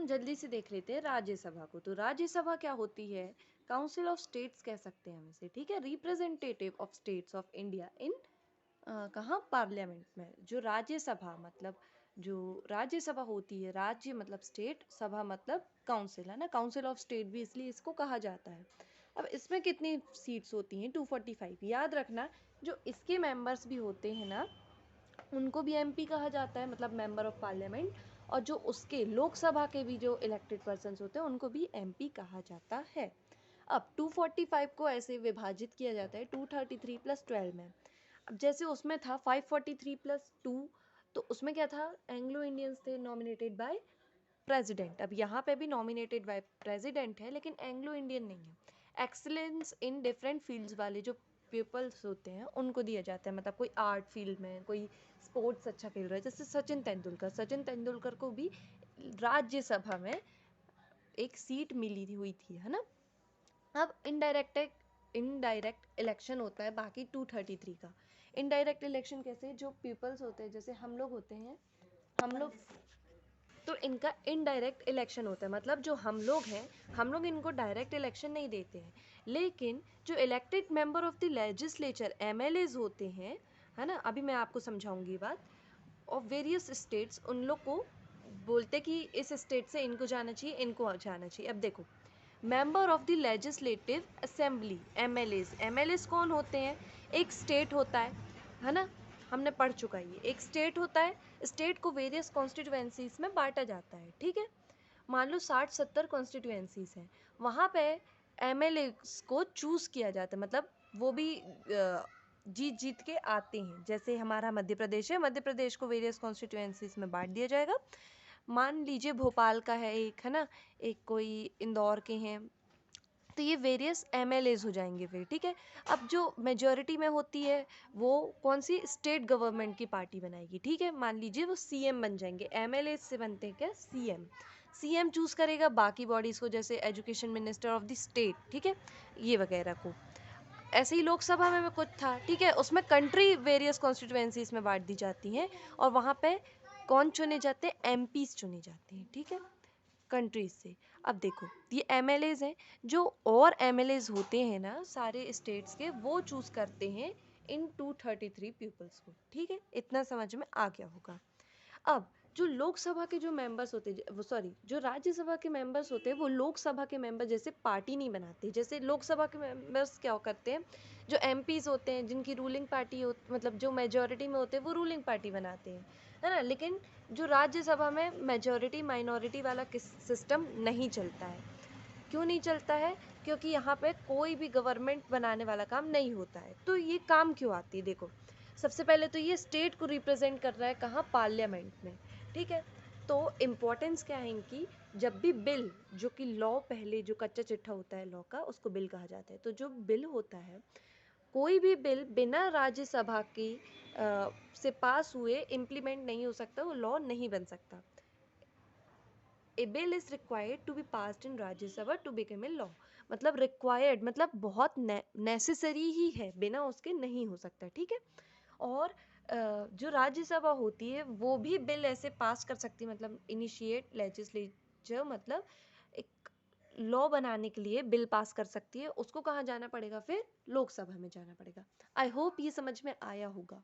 हम जल्दी से देख लेते हैं राज्यसभा को। तो राज्यसभा क्या होती है? काउंसिल ऑफ स्टेट्स कह सकते हैं हम इसे, ठीक है, representative of states of India in कहाँ? पार्लियामेंट में। जो राज्यसभा मतलब जो राज्यसभा होती है, राज्य मतलब स्टेट, सभा मतलब काउंसिल, है ना, काउंसिल ऑफ स्टेट भी इसलिए इसको कहा जाता है। अब इसमें कितनी सीट्स होती हैं? 245। याद रखना, जो इसके मेंबर्स भी होते हैं ना, उनको भी एमपी कहा जाता है, मतलब मेंबर ऑफ पार्लियामेंट। और जो उसके लोकसभा के भी जो इलेक्टेड पर्सन होते हैं उनको भी एमपी कहा जाता है। अब 245 को ऐसे विभाजित किया जाता है 233 प्लस 12 में। अब जैसे उसमें था 543 प्लस 2, तो उसमें क्या था? एंग्लो इंडियंस थे नॉमिनेटेड बाय प्रेसिडेंट। अब यहाँ पे भी नॉमिनेटेड बाय प्रेसिडेंट है, लेकिन एंग्लो इंडियन नहीं है। एक्सीलेंस इन डिफरेंट फील्ड्स वाले जो पीपल्स होते हैं उनको दिया जाता है, मतलब कोई आर्ट फील्ड में, कोई स्पोर्ट्स अच्छा खेल रहा है, जैसे सचिन तेंदुलकर को भी राज्यसभा में एक सीट मिली हुई थी, है ना। अब इनडायरेक्ट इलेक्शन होता है बाकी 233 का। इनडायरेक्ट इलेक्शन कैसे? जो पीपल्स होते हैं, जैसे हम लोग होते हैं, हम लोग, तो इनका इनडायरेक्ट इलेक्शन होता है, मतलब जो हम लोग हैं, हम लोग इनको डायरेक्ट इलेक्शन नहीं देते हैं, लेकिन जो elected member of the legislature MLAs होते हैं, है ना, अभी मैं आपको समझाऊंगी बात, ऑफ वेरियस स्टेट्स, उन लोग को बोलते कि इस स्टेट से इनको जाना चाहिए, इनको जाना चाहिए। अब देखो, member of the legislative assembly, MLAs कौन होते हैं? एक स्टेट होता है ना, हमने पढ़ चुका है, ये एक स्टेट होता है। स्टेट को वेरियस कॉन्स्टिट्यूएंसीज में बांटा जाता है, ठीक है। मान लो 60-70 कॉन्स्टिट्यूएंसीज हैं, वहाँ पे एमएलए को चूज किया जाता है, मतलब वो भी जीत जीत के आते हैं। जैसे हमारा मध्य प्रदेश है, मध्य प्रदेश को वेरियस कॉन्स्टिट्यूएंसीज में बांट दिया जाएगा। मान लीजिए भोपाल का है एक, है ना, एक कोई इंदौर के हैं, तो ये वेरियस एमएलएज हो जाएंगे फिर, ठीक है। अब जो मेजॉरिटी में होती है वो कौन सी? स्टेट गवर्नमेंट की पार्टी बनाएगी, ठीक है। मान लीजिए वो सीएम बन जाएंगे, एमएलए से बनते हैं क्या? सीएम। सीएम चूज करेगा बाकी बॉडीज को, जैसे education minister of the state, ठीक है, ये वगैरह को। ऐसे ही लोकसभा में कुछ था, ठीक है, उसमें कंट्री वेरियस कॉन्स्टिट्यूएंसीज में बांट दी जाती हैं, और वहाँ पे कौन चुने जाते हैं? एमपीज चुने जाते हैं, ठीक है, कंट्रीज से। अब देखो, ये एमएलएज हैं, जो और एमएलएज होते हैं ना सारे स्टेट्स के, वो चूज करते हैं इन 233 पीपल्स को, ठीक है, इतना समझ में आ गया होगा। अब जो लोकसभा के जो मेंबर्स होते हैं, वो सॉरी, जो राज्यसभा के मेंबर्स होते हैं, वो लोकसभा के मेंबर जैसे पार्टी नहीं बनाते। जैसे लोकसभा के मेंबर्स क्या करते हैं, जो एमपीज होते हैं, जिनकी रूलिंग पार्टी हो, मतलब जो मेजोरिटी में होते हैं, वो रूलिंग पार्टी बनाते हैं, है ना। लेकिन जो राज्यसभा में मेजोरिटी माइनॉरिटी वाला सिस्टम नहीं चलता है। क्यों नहीं चलता है? क्योंकि यहाँ पे कोई भी गवर्नमेंट बनाने वाला काम नहीं होता है। तो ये काम क्यों आती है? देखो, सबसे पहले तो ये स्टेट को रिप्रेजेंट कर रहा है, कहाँ? पार्लियामेंट में, ठीक है। तो इम्पोर्टेंस क्या है इनकी? जब भी बिल, जो कि लॉ, पहले जो कच्चा चिट्ठा होता है लॉ का, उसको बिल कहा जाता है। तो जो बिल होता है, कोई भी बिल बिना राज्यसभा की से पास हुए इम्प्लीमेंट नहीं हो सकता, वो लॉ नहीं बन सकता। A bill is required to be passed in Rajya Sabha to become a law. मतलब रिक्वायर्ड मतलब बहुत नेसेसरी ही है, बिना उसके नहीं हो सकता, ठीक है। और जो राज्यसभा होती है वो भी बिल ऐसे पास कर सकती है, मतलब इनिशिएट लेजिस्लेचर, मतलब एक लॉ बनाने के लिए बिल पास कर सकती है। उसको कहाँ जाना पड़ेगा फिर? लोकसभा में जाना पड़ेगा। आई होप ये समझ में आया होगा।